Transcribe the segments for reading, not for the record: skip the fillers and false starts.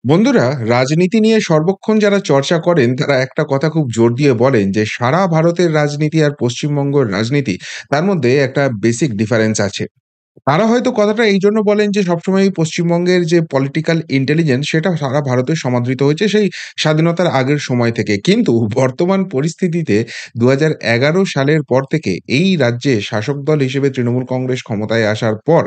বন্ধুরা, রাজনীতি নিয়ে সর্বক্ষণ যারা চর্চা করেন তারা একটা কথা খুব জোর দিয়ে বলেন যে সারা ভারতের রাজনীতি আর পশ্চিমবঙ্গের রাজনীতি তার মধ্যে একটা বেসিক ডিফারেন্স আছে। তারা হয়তো কথাটা এই জন্য বলেন যে সবসময় পশ্চিমবঙ্গের যে পলিটিক্যাল ইন্টেলিজেন্স সেটা সারা ভারতে সমাদৃত হয়েছে সেই স্বাধীনতার আগের সময় থেকে। কিন্তু বর্তমান পরিস্থিতিতে ২০১১ সালের পর থেকে এই রাজ্যে শাসক দল হিসেবে তৃণমূল কংগ্রেস ক্ষমতায় আসার পর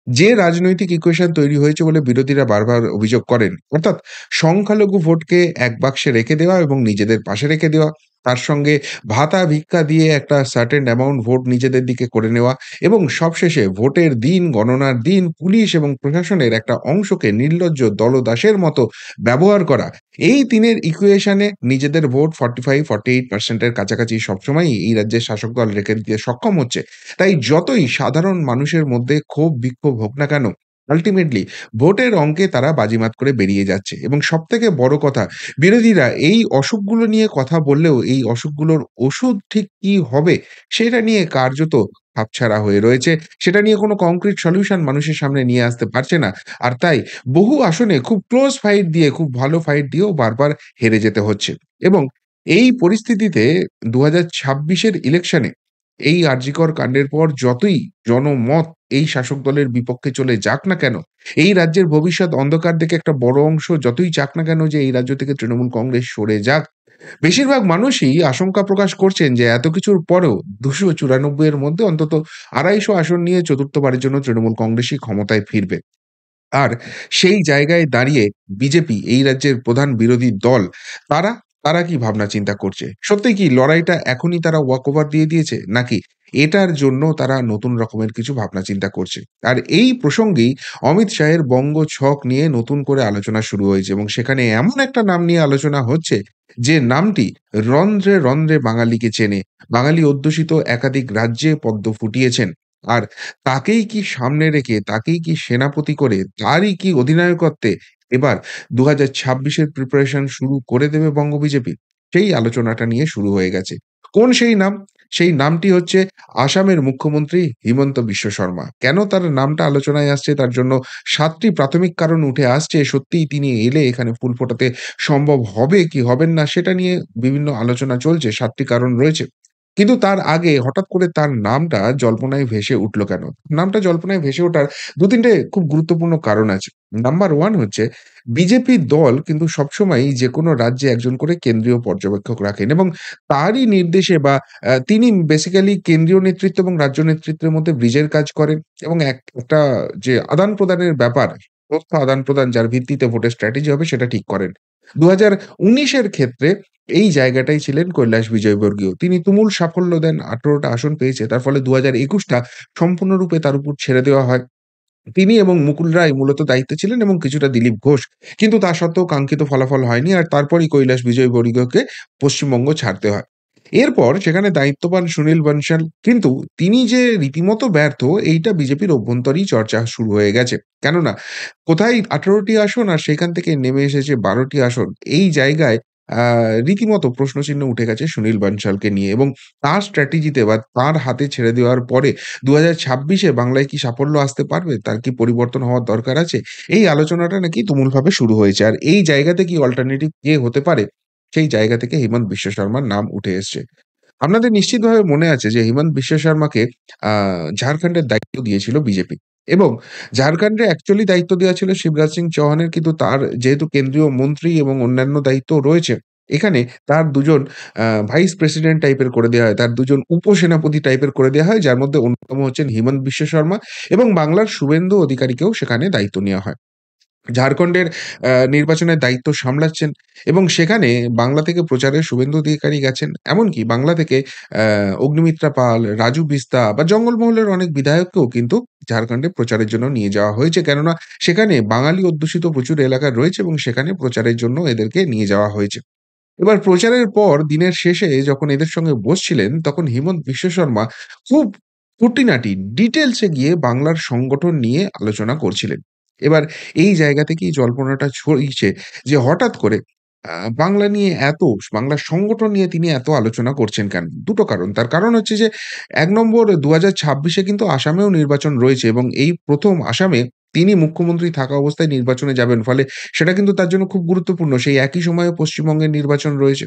যে রাজনৈতিক ইকুয়েশন তৈরি হয়েছে বলে বিরোধীরা বারবার অভিযোগ করেন, অর্থাৎ সংখ্যালঘু ভোটকে এক বাক্সে রেখে দেওয়া এবং নিজেদের পাশে রেখে দেওয়া, তার সঙ্গে ভাতা ভিক্ষা দিয়ে একটা সার্টেন অ্যামাউন্ট ভোট নিজেদের দিকে করে নেওয়া এবং সবশেষে ভোটের দিন গণনার দিন পুলিশ এবং প্রশাসনের একটা অংশকে নির্লজ্জ দলদাসের মতো ব্যবহার করা। এই তিনের ইকুয়েশনে নিজেদের ভোট 45-48% এর কাছাকাছি সবসময়ই এই রাজ্যের শাসক দল রেখে দিতে সক্ষম হচ্ছে। তাই যতই সাধারণ মানুষের মধ্যে ক্ষোভ বিক্ষোভ হোক না কেন, আল্টিমেটলি ভোটের অঙ্কে তারা বাজিমাত করে বেরিয়ে যাচ্ছে। এবং সবথেকে বড় কথা, বিরোধীরা এই অসুখগুলো নিয়ে কথা বললেও এই অসুখগুলোর ওষুধ ঠিক কি হবে সেটা নিয়ে কার্যত হাতছাড়া হয়ে রয়েছে। সেটা নিয়ে কোনো কংক্রিট সলিউশন মানুষের সামনে নিয়ে আসতে পারছে না। আর তাই বহু আসনে খুব ক্লোজ ফাইট দিয়ে, খুব ভালো ফাইট দিয়েও বারবার হেরে যেতে হচ্ছে। এবং এই পরিস্থিতিতে ২০২৬ এর ইলেকশনে এই আরজিকর কাণ্ডের পর যতই জনমত এই শাসক দলের বিপক্ষে চলে যাক না কেন, এই রাজ্যের ভবিষ্যৎ অন্ধকার দেখে একটা বড় অংশ যতই চাক না কেন যে এই রাজ্য থেকে তৃণমূল কংগ্রেস সরে যাক, বেশিরভাগ মানুষই আশঙ্কা প্রকাশ করছেন যে এত কিছুর পরেও ২৯৪ এর মধ্যে অন্তত ২৫০ আসন নিয়ে চতুর্থবারের জন্য তৃণমূল কংগ্রেসই ক্ষমতায় ফিরবে। আর সেই জায়গায় দাঁড়িয়ে বিজেপি এই রাজ্যের প্রধান বিরোধী দল, তারা তারা কি ভাবনা চিন্তা করছে? সত্যিই কি লড়াইটা এখনই তারা ওয়াক ওভার দিয়ে দিয়েছে? নাকি এটার জন্য তারা নতুন রকমের কিছু ভাবনা চিন্তা করছে? আর এই প্রসঙ্গেই অমিত শাহের বঙ্গ ছক নিয়ে নতুন করে আলোচনা শুরু হয়েছে এবং সেখানে এমন একটা নাম নিয়ে আলোচনা হচ্ছে যে নামটি রন্ধ্রে রন্ধ্রে বাঙালিকে চেনে। বাঙালি অধ্যুষিত একাধিক রাজ্যে পদ্ম ফুটিয়েছেন। আর তাকেই কি সামনে রেখে, তাকেই কি সেনাপতি করে, তারই কি অধিনায়কত্বে এবার ২০২৬ এর প্রিপারেশন শুরু করে দেবে বঙ্গ বিজেপি? সেই আলোচনাটা নিয়ে শুরু হয়ে গেছে। কোন সেই নাম? সেই নামটি হচ্ছে আসামের মুখ্যমন্ত্রী হিমন্ত বিশ্ব শর্মা। কেন তার নামটা আলোচনায় আসছে তার জন্য ৭ টি প্রাথমিক কারণ উঠে আসছে। সত্যিই তিনি এলে এখানে ফুল ফোটাতে সম্ভব হবে কি হবেন না সেটা নিয়ে বিভিন্ন আলোচনা চলছে। ৭ টি কারণ রয়েছে। কিন্তু তার আগে হঠাৎ করে তার নামটা জল্পনায় ভেসে উঠল কেন? নামটা জল্পনায় ভেসে ওঠার ২-৩ টে খুব গুরুত্বপূর্ণ কারণ আছে। নাম্বার ১ হচ্ছে বিজেপি দল কিন্তু সবসময়ই যেকোনো রাজ্যে একজন করে কেন্দ্রীয় পর্যবেক্ষক রাখেন এবং তারই নির্দেশে বা তিনি বেসিক্যালি কেন্দ্রীয় নেতৃত্ব এবং রাজ্য নেতৃত্বের মধ্যে ব্রিজের কাজ করেন এবং একটা যে আদান-প্রদানের ব্যাপার, তথ্য আদান-প্রদান যার ভিত্তিতে ভোটের স্ট্র্যাটেজি হবে সেটা ঠিক করেন। ২০১৯ এর ক্ষেত্রে এই জায়গাটাই ছিলেন কৈলাস বিজয়বর্গীয়। তিনি তুমুল সাফল্য দেন, ১৮ টা আসন পেয়েছে। তার ফলে ২০২১ টা সম্পূর্ণরূপে তার উপর ছেড়ে দেওয়া হয়। তিনি এবং মুকুল রায় মূলত দায়িত্বে ছিলেন এবং কিছুটা দিলীপ ঘোষ। কিন্তু তা সত্ত্বেও কাঙ্ক্ষিত ফলাফল হয়নি। আর তারপরই কৈলাস বিজয়বর্গীয়কে পশ্চিমবঙ্গ ছাড়তে হয়। এরপর সেখানে দায়িত্ব পান সুনীল বনশাল। কিন্তু তিনি যে রীতিমতো ব্যর্থ এইটা বিজেপির অভ্যন্তরেই চর্চা শুরু হয়ে গেছে। কেননা কোথায় ১৮ টি আসন আর সেখান থেকে নেমে এসেছে ১২ টি আসন। এই জায়গায় আ রীতিমতো প্রশ্নচিহ্ন উঠে গেছে সুনীল বনশালকে নিয়ে এবং তার স্ট্র্যাটেজিতে বা তার হাতে ছেড়ে দেওয়ার পরে ২০২৬ এ বাংলায় কি সাফল্য আসতে পারবে? তার কি পরিবর্তন হওয়ার দরকার আছে? এই আলোচনাটা নাকি তুমুলভাবে শুরু হয়েছে। আর এই জায়গাতে কি অল্টারনেটিভ কে হতে পারে? সেই জায়গা থেকে হিমন্ত বিশ্ব শর্মার নাম উঠে এসছে। আপনাদের নিশ্চিতভাবে মনে আছে যে হিমন্ত বিশ্ব শর্মাকে আ ঝাড়খণ্ডের দায়িত্ব দিয়েছিল বিজেপি এবং ঝাড়খণ্ডে অ্যাকচুয়ালি দায়িত্ব দেওয়া ছিল শিবরাজ সিং চৌহানের, কিন্তু তার যেহেতু কেন্দ্রীয় মন্ত্রী এবং অন্যান্য দায়িত্বও রয়েছে, এখানে তার ২ জন ভাইস প্রেসিডেন্ট টাইপের করে দেওয়া হয়। তার ২ জন উপসেনাপতি টাইপের করে দেওয়া হয়, যার মধ্যে অন্যতম হচ্ছেন হিমন্ত বিশ্ব শর্মা এবং বাংলার শুভেন্দু অধিকারীকেও সেখানে দায়িত্ব নেওয়া হয়। ঝাড়খণ্ডের নির্বাচনের দায়িত্ব সামলাচ্ছেন এবং সেখানে বাংলা থেকে প্রচারে শুভেন্দু অধিকারী গেছেন। এমনকি বাংলা থেকে অ্যা অগ্নিমিত্রা পাল, রাজু বিস্তা বা জঙ্গলমহলের অনেক বিধায়ককেও কিন্তু ঝাড়খণ্ডে প্রচারের জন্য নিয়ে যাওয়া হয়েছে। কেননা সেখানে বাঙালি অধ্যুষিত প্রচুর এলাকা রয়েছে এবং সেখানে প্রচারের জন্য এদেরকে নিয়ে যাওয়া হয়েছে। এবার প্রচারের পর দিনের শেষে যখন এদের সঙ্গে বসছিলেন, তখন হিমন্ত বিশ্ব শর্মা খুব খুঁটিনাটি ডিটেইলস এ গিয়ে বাংলার সংগঠন নিয়ে আলোচনা করছিলেন। এবার এই জায়গা থেকেই জল্পনাটা ছড়িয়েছে যে হঠাৎ করে আ বাংলা নিয়ে এত বাংলার সংগঠন নিয়ে তিনি এত আলোচনা করছেন কেন? ২ টো কারণ। তার কারণ হচ্ছে যে ১ নম্বর ২০২৬ এ কিন্তু আসামেও নির্বাচন রয়েছে এবং এই ১ম আসামে তিনি মুখ্যমন্ত্রী থাকা অবস্থায় নির্বাচনে যাবেন। ফলে সেটা কিন্তু তার জন্য খুব গুরুত্বপূর্ণ। সেই একই সময়ে পশ্চিমবঙ্গের নির্বাচন রয়েছে।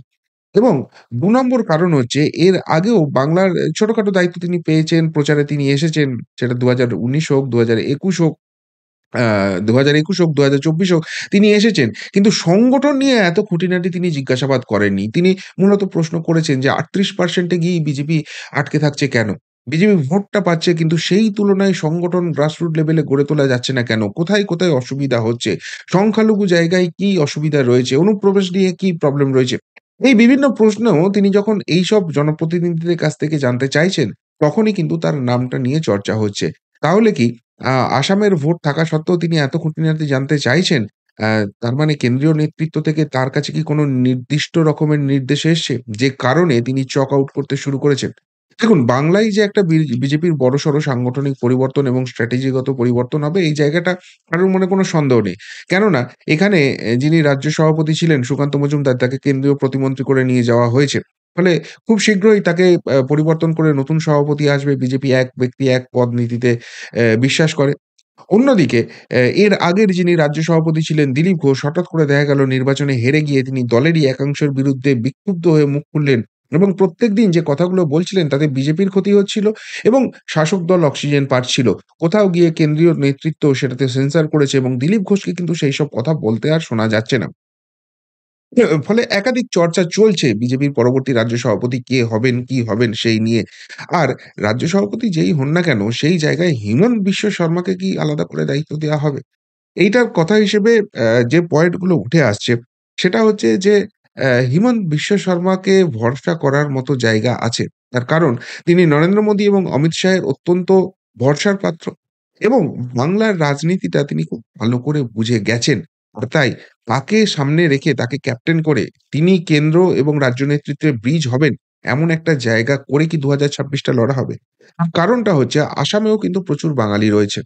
এবং ২ নম্বর কারণ হচ্ছে এর আগেও বাংলার ছোটখাটো দায়িত্ব তিনি পেয়েছেন, প্রচারে তিনি এসেছেন। সেটা ২০১৯ হোক, ২০২১ হোক, আ ২০২১ হোক, ২০২৪ হোক, তিনি এসেছেন। কিন্তু সংগঠন নিয়ে এত খুঁটিনাটি তিনি জিজ্ঞাসাবাদ করেননি। তিনি মূলত প্রশ্ন করেছেন যে ৩৮% এ গিয়েই বিজেপি আটকে থাকছে কেন? বিজেপি ভোটটা পাচ্ছে কিন্তু সেই তুলনায় সংগঠন গ্রাসরুট লেভেলে গড়ে তোলা যাচ্ছে না কেন? কোথায়, কোথায় অসুবিধা হচ্ছে? সংখ্যালঘু জায়গায় কি অসুবিধা রয়েছে? অনুপ্রবেশ নিয়ে কি প্রবলেম রয়েছে? এই বিভিন্ন প্রশ্ন তিনি যখন এইসব জনপ্রতিনিধিদের কাছ থেকে জানতে চাইছেন, তখনই কিন্তু তার নামটা নিয়ে চর্চা হচ্ছে। তাহলে কি আসামের ভোট থাকা সত্ত্বেও তিনি এত খুঁটিনাটি জানতে চাইছেন। আ তার মানে কেন্দ্রীয় নেতৃত্ব থেকে তার কাছে কি কোনো নির্দিষ্ট রকমের নির্দেশ এসছে? যে কারণে তিনি চক আউট করতে শুরু করেছেন? দেখুন বাংলায় যে একটা বিজেপির বড়সড় সাংগঠনিক পরিবর্তন এবং স্ট্র্যাটেজিগত পরিবর্তন হবে এই জায়গাটা কারোর মনে কোনো সন্দেহ নেই। কেননা এখানে যিনি রাজ্য সভাপতি ছিলেন সুকান্ত মজুমদার তাকে কেন্দ্রীয় প্রতিমন্ত্রী করে নিয়ে যাওয়া হয়েছে। ফলে খুব শীঘ্রই তাকে পরিবর্তন করে নতুন সভাপতি আসবে। বিজেপি এক ব্যক্তি এক পদ নীতিতে বিশ্বাস করে। অন্যদিকে এর আগের যিনি রাজ্য সভাপতি ছিলেন দিলীপ ঘোষ হঠাৎ করে দেখা গেল নির্বাচনে হেরে গিয়ে তিনি দলেরই একাংশের বিরুদ্ধে বিক্ষুব্ধ হয়ে মুখ খুললেন এবং প্রত্যেকদিন যে কথাগুলো বলছিলেন তাতে বিজেপির ক্ষতি হচ্ছিল এবং শাসক দল অক্সিজেন পাচ্ছিল। কোথাও গিয়ে কেন্দ্রীয় নেতৃত্ব সেটাতে সেন্সর করেছে এবং দিলীপ ঘোষকে কিন্তু সেইসব কথা বলতে আর শোনা যাচ্ছে না। ফলে একাধিক চর্চা চলছে বিজেপির পরবর্তী রাজ্য সভাপতি কে হবেন, কি হবেন সেই নিয়ে। আর রাজ্য সভাপতি যেই হন না কেন সেই জায়গায় হিমন্ত বিশ্ব শর্মাকে কি আলাদা করে দায়িত্ব দেওয়া হবে? এইটার কথা হিসেবে যে পয়েন্ট গুলো উঠে আসছে সেটা হচ্ছে যে হিমন্ত বিশ্ব শর্মাকে ভরসা করার মতো জায়গা আছে। তার কারণ তিনি নরেন্দ্র মোদী এবং অমিত শাহের অত্যন্ত ভরসার পাত্র এবং বাংলার রাজনীতিটা তিনি খুব ভালো করে বুঝে গেছেন। আর তাই তাকে সামনে রেখে তাকে ক্যাপ্টেন করে তিনি কেন্দ্র এবং রাজ্য নেতৃত্বের ব্রিজ হবেন এমন একটা জায়গা করে কি ২০২৬ টা লড়া হবে? কারণটা হচ্ছে আসামেও কিন্তু প্রচুর বাঙালি রয়েছে।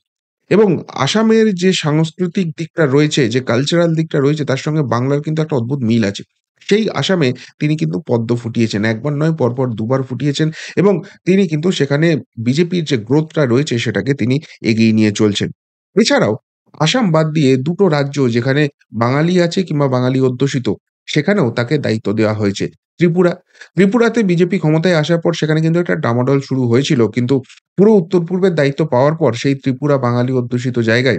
এবং আসামের যে সাংস্কৃতিক দিকটা রয়েছে, যে কালচারাল দিকটা রয়েছে তার সঙ্গে বাংলার কিন্তু একটা অদ্ভুত মিল আছে। সেই আসামে তিনি কিন্তু পদ্ম ফুটিয়েছেন। একবার নয় পরপর দুবার ফুটিয়েছেন এবং তিনি কিন্তু সেখানে বিজেপির যে গ্রোথটা রয়েছে সেটাকে তিনি এগিয়ে নিয়ে চলছেন। এছাড়াও আসাম বাদ দিয়ে ২ টো রাজ্য যেখানে বাঙালি আছে কিংবা বাঙালি অধ্যুষিত সেখানেও তাকে দায়িত্ব দেওয়া হয়েছে। ত্রিপুরা, ত্রিপুরাতে বিজেপি ক্ষমতায় আসার পর সেখানে কিন্তু একটা ডামাডোল শুরু হয়েছিল। কিন্তু পুরো উত্তর-পূর্বের দায়িত্ব পাওয়ার পর সেই ত্রিপুরা বাঙালি অধ্যুষিত জায়গায়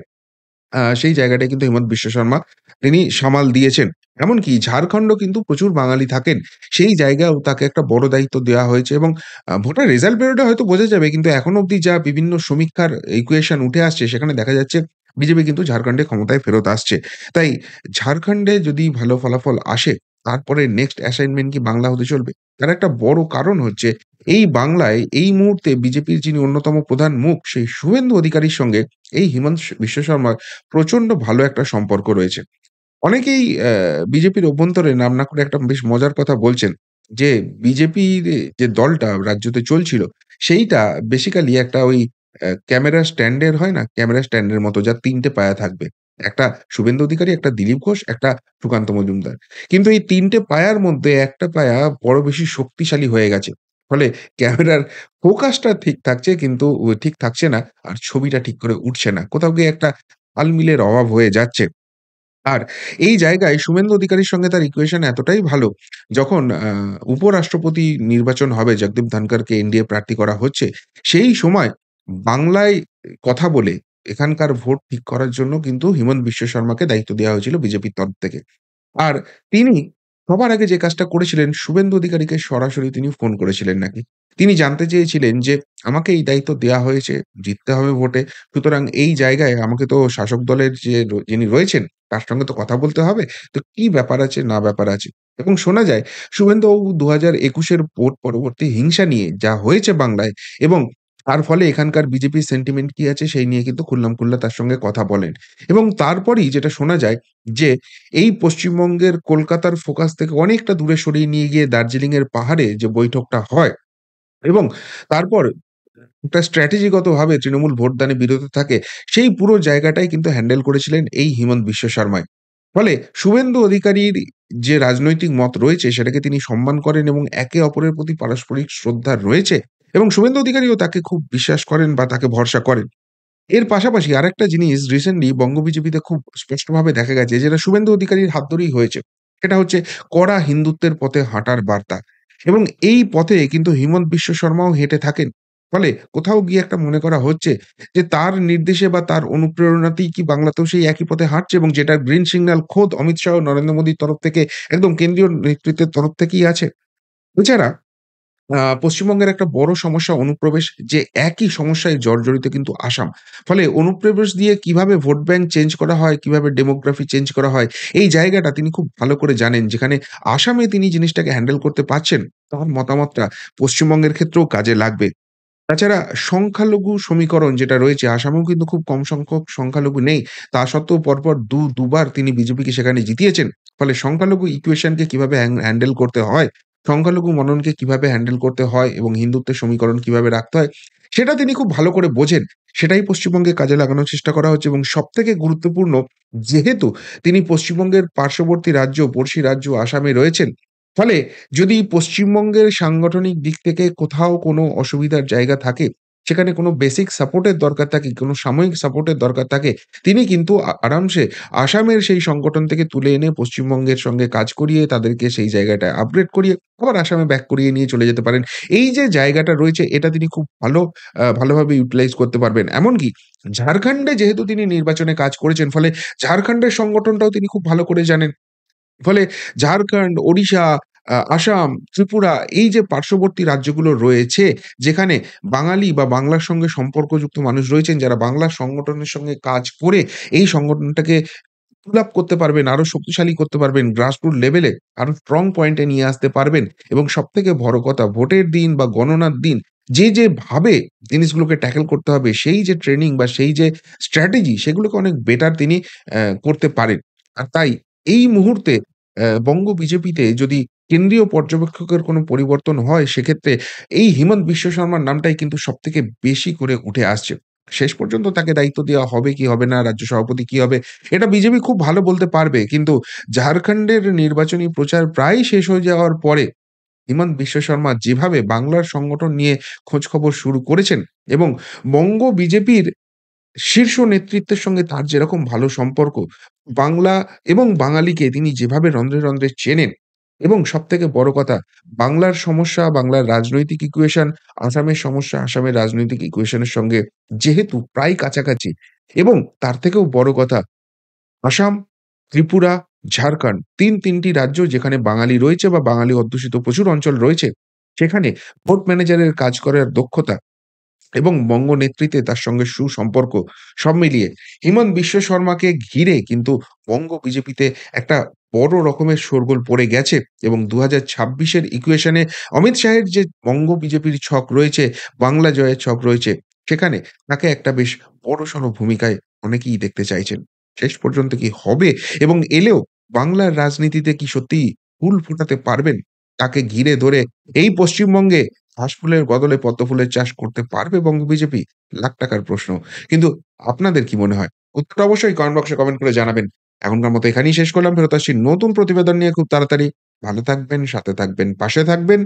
সেই জায়গাটায় কিন্তু হিমন্ত বিশ্ব শর্মা তিনি সামাল দিয়েছেন। এমনকি ঝাড়খণ্ডও কিন্তু প্রচুর বাঙালি থাকেন। সেই জায়গায়ও তাকে একটা বড় দায়িত্ব দেওয়া হয়েছে এবং ভোটের রেজাল্ট বেরোলে হয়তো বোঝা যাবে। কিন্তু এখনো অব্দি যা বিভিন্ন সমীক্ষার ইকুয়েশন উঠে আসছে সেখানে দেখা যাচ্ছে বিজেপি কিন্তু ঝাড়খণ্ডে ক্ষমতায় ফেরত আসছে। তাই ঝাড়খণ্ডে যদি ভালো ফলাফল আসে তারপরে নেক্সট অ্যাসাইনমেন্ট কি বাংলা হতে চলবে? তার একটা বড় কারণ হচ্ছে এই বাংলায় এই মুহূর্তে বিজেপির যিনি অন্যতম প্রধান মুখ সেই শুভেন্দু অধিকারীর সঙ্গে এই হিমন্ত বিশ্ব শর্মার প্রচন্ড ভালো একটা সম্পর্ক রয়েছে। অনেকেই বিজেপির অভ্যন্তরে নাম না করে একটা বেশ মজার কথা বলছেন যে, বিজেপির যে দলটা রাজ্যতে চলছিল, সেইটা বেসিক্যালি একটা ওই ক্যামেরা স্ট্যান্ডের হয় না? ক্যামেরা স্ট্যান্ডের মতো যার ৩ টে পায়া থাকবে। একটা শুভেন্দু অধিকারী, একটা দিলীপ ঘোষ, একটা সুকান্ত মজুমদার। কিন্তু এই ৩ টে পায়ার মধ্যে একটা পায়া বড় বেশি শক্তিশালী হয়ে গেছে। ফলে ক্যামেরার ফোকাসটা ঠিক থাকছে কিন্তু ঠিক থাকছে না। আর ছবিটা ঠিক করে উঠছে না। কোথাও গিয়ে একটা তালমিলের অভাব হয়ে যাচ্ছে। আর এই জায়গায় শুভেন্দু অধিকারীর সঙ্গে তার ইকুয়েশন এতটাই ভালো, যখন উপরাষ্ট্রপতি নির্বাচন হবে, জগদীপ ধনখড়কে এনডিএ প্রার্থী করা হচ্ছে, সেই সময় বাংলায় কথা বলে এখানকার ভোট ঠিক করার জন্য কিন্তু হিমন্ত বিশ্ব শর্মাকে দায়িত্ব দেওয়া হয়েছিল বিজেপির তরফ থেকে। আর তিনি সবার আগে যে কাজটা করেছিলেন, শুভেন্দু অধিকারীকে সরাসরি তিনি ফোন করেছিলেন নাকি। তিনি জানতে চেয়েছিলেন যে, "আমাকে এই দায়িত্ব দেয়া হয়েছে, জিততে হবে ভোটে। সুতরাং এই জায়গায় আমাকে তো শাসক দলের যে যিনি রয়েছেন, তার সঙ্গে তো কথা বলতে হবে। তো কি ব্যাপার আছে, না ব্যাপার আছে?" এবং শোনা যায় শুভেন্দুবাবু ২০২১ এর ভোট পরবর্তী হিংসা নিয়ে যা হয়েছে বাংলায় এবং তার ফলে এখানকার বিজেপির সেন্টিমেন্ট কি আছে সেই নিয়ে কিন্তু খুল্লাম খুল্লা তার সঙ্গে কথা বলেন। এবং তারপরেই যেটা শোনা যায় যে এই পশ্চিমবঙ্গের কলকাতার ফোকাস থেকে অনেকটা দূরে সরিয়ে নিয়ে গিয়ে দার্জিলিং এর পাহাড়ে যে বৈঠকটা হয় এবং তারপর একটা স্ট্র্যাটেজিগতভাবে তৃণমূল ভোটদানে বিরত থাকে, সেই পুরো জায়গাটাই কিন্তু হ্যান্ডেল করেছিলেন এই হিমন্ত বিশ্ব শর্মাই। ফলে শুভেন্দু অধিকারীর যে রাজনৈতিক মত রয়েছে সেটাকে তিনি সম্মান করেন এবং একে অপরের প্রতি পারস্পরিক শ্রদ্ধা রয়েছে এবং শুভেন্দু অধিকারীও তাকে খুব বিশ্বাস করেন বা তাকে ভরসা করেন। এর পাশাপাশি আরেকটা জিনিস রিসেন্টলি বঙ্গ বিজেপিতে খুব স্পষ্টভাবে দেখা গেছে যেটা শুভেন্দু অধিকারীর হাত ধরেই হয়েছে। সেটা হচ্ছে কড়া হিন্দুত্বের পথে হাঁটার বার্তা। এবং এই পথে কিন্তু হিমন্ত বিশ্ব শর্মাও হেঁটে থাকেন। ফলে কোথাও গিয়ে একটা মনে করা হচ্ছে যে তার নির্দেশে বা তার অনুপ্রেরণাতেই কি বাংলাতেও সেই একই পথে হাঁটছে এবং যেটার গ্রিন সিগন্যাল খোদ অমিত শাহ ও নরেন্দ্র মোদির তরফ থেকে একদম কেন্দ্রীয় নেতৃত্বের তরফ থেকেই আছে। এছাড়া পশ্চিমবঙ্গের একটা বড় সমস্যা অনুপ্রবেশ, যে একই সমস্যায় জর্জরিত কিন্তু আসাম। ফলে অনুপ্রবেশ দিয়ে কিভাবে ভোট ব্যাংক চেঞ্জ করা হয়, কিভাবে ডেমোগ্রাফি চেঞ্জ করা হয়, এই জায়গাটা তিনি খুব ভালো করে জানেন। যেখানে আসামে তিনি জিনিসটাকে হ্যান্ডেল করতে পারছেন, তার মতামতটা পশ্চিমবঙ্গের ক্ষেত্রেও কাজে লাগবে। তাছাড়া সংখ্যালঘু সমীকরণ যেটা রয়েছে, আসামেও কিন্তু খুব কম সংখ্যক সংখ্যালঘু নেই। তা সত্ত্বেও পরপর দুবার তিনি বিজেপিকে সেখানে জিতিয়েছেন। ফলে সংখ্যালঘু ইকুয়েশনকে কিভাবে হ্যান্ডেল করতে হয়, সংখ্যালঘু মননকে কিভাবে হ্যান্ডেল করতে হয় এবং হিন্দুত্বের সমীকরণ কিভাবে রাখতে হয়, সেটা তিনি খুব ভালো করে বোঝেন। সেটাই পশ্চিমবঙ্গে কাজে লাগানোর চেষ্টা করা হচ্ছে এবং সবথেকে গুরুত্বপূর্ণ, যেহেতু তিনি পশ্চিমবঙ্গের পার্শ্ববর্তী রাজ্য, পড়শি রাজ্য আসামে রয়েছেন, ফলে যদি পশ্চিমবঙ্গের সাংগঠনিক দিক থেকে কোথাও কোনো অসুবিধার জায়গা থাকে, সেখানে কোনো বেসিক সাপোর্টের দরকার থাকে, কোনো সাময়িক সাপোর্টের দরকার থাকে, তিনি কিন্তু আরামসে আসামের সেই সংগঠন থেকে তুলে এনে পশ্চিমবঙ্গের সঙ্গে কাজ করিয়ে তাদেরকে সেই জায়গাটায় আপগ্রেড করিয়ে আবার আসামে ব্যাক করিয়ে নিয়ে চলে যেতে পারেন। এই যে জায়গাটা রয়েছে এটা তিনি খুব ভালোভাবে ইউটিলাইজ করতে পারবেন। এমনকি ঝাড়খণ্ডে যেহেতু তিনি নির্বাচনে কাজ করেছেন, ফলে ঝাড়খণ্ডের সংগঠনটাও তিনি খুব ভালো করে জানেন। ফলে ঝাড়খণ্ড, ওড়িশা, আসাম, ত্রিপুরা, এই যে পার্শ্ববর্তী রাজ্যগুলো রয়েছে, যেখানে বাঙালি বা বাংলার সঙ্গে সম্পর্কযুক্ত মানুষ রয়েছেন, যারা বাংলার সংগঠনের সঙ্গে কাজ করে এই সংগঠনটাকে পুল আপ করতে পারবেন, আরো শক্তিশালী করতে পারবেন, গ্রাসরুট লেভেলে আরো স্ট্রং পয়েন্টে নিয়ে আসতে পারবেন এবং সবথেকে বড় কথা, ভোটের দিন বা গণনার দিন যে ভাবে জিনিসগুলোকে ট্যাকেল করতে হবে, সেই যে ট্রেনিং বা সেই যে স্ট্র্যাটেজি, সেগুলোকে অনেক বেটার তিনি করতে পারেন। আর তাই এই মুহূর্তে বঙ্গ বিজেপিতে যদি কেন্দ্রীয় পর্যবেক্ষকের কোনো পরিবর্তন হয়, সেক্ষেত্রে এই হিমন্ত বিশ্ব শর্মার নামটাই কিন্তু সবথেকে বেশি করে উঠে আসছে। শেষ পর্যন্ত তাকে দায়িত্ব দেওয়া হবে কি হবে না, রাজ্য সভাপতি কি হবে, এটা বিজেপি খুব ভালো বলতে পারবে। কিন্তু ঝাড়খণ্ডের নির্বাচনী প্রচার প্রায় শেষ হয়ে যাওয়ার পরে হিমন্ত বিশ্ব শর্মা যেভাবে বাংলার সংগঠন নিয়ে খোঁজখবর শুরু করেছেন এবং বঙ্গ বিজেপির শীর্ষ নেতৃত্বের সঙ্গে তার যেরকম ভালো সম্পর্ক, বাংলা এবং বাঙালিকে তিনি যেভাবে রন্ধ্রে, রন্ধ্রে চেনেন এবং সবথেকে বড় কথা, বাংলার সমস্যা, বাংলার রাজনৈতিক ইকুয়েশন, আসামের সমস্যা, আসামের রাজনৈতিক ইকুয়েশনের সঙ্গে যেহেতু প্রায় কাছাকাছি এবং তার থেকেও বড় কথা, আসাম, ত্রিপুরা, ঝাড়খণ্ড ৩টি রাজ্য যেখানে বাঙালি রয়েছে বা বাঙালি অধ্যুষিত প্রচুর অঞ্চল রয়েছে, সেখানে ভোট ম্যানেজারের কাজ করার দক্ষতা এবং বঙ্গ নেতৃত্বে তার সঙ্গে সুসম্পর্ক, সব মিলিয়ে হিমন্ত বিশ্ব শর্মাকে ঘিরে কিন্তু বঙ্গ বিজেপিতে একটা বড় রকমের শোরগোল পড়ে গেছে এবং ২০২৬ এর ইকুয়েশনে অমিত শাহের যে বঙ্গ বিজেপির ছক রয়েছে, বাংলা জয়ের ছক রয়েছে, সেখানে তাকে একটা বেশ বড়সড় ভূমিকায় অনেকেই দেখতে চাইছেন। শেষ পর্যন্ত কি হবে এবং এলেও বাংলার রাজনীতিতে কি সত্যিই ফুল ফোটাতে পারবেন? তাকে ঘিরে ধরে এই পশ্চিমবঙ্গে ঘাসফুলের বদলে পদ্মফুলের চাষ করতে পারবে বঙ্গ বিজেপি? লাখ টাকার প্রশ্ন। কিন্তু আপনাদের কি মনে হয়? উত্তরটা অবশ্যই কমেন্ট বক্সে কমেন্ট করে জানাবেন। এখনকার মতো এখানেই শেষ করলাম। ফেরত আসছি নতুন প্রতিবেদন নিয়ে খুব তাড়াতাড়ি। ভালো থাকবেন, সাথে থাকবেন, পাশে থাকবেন।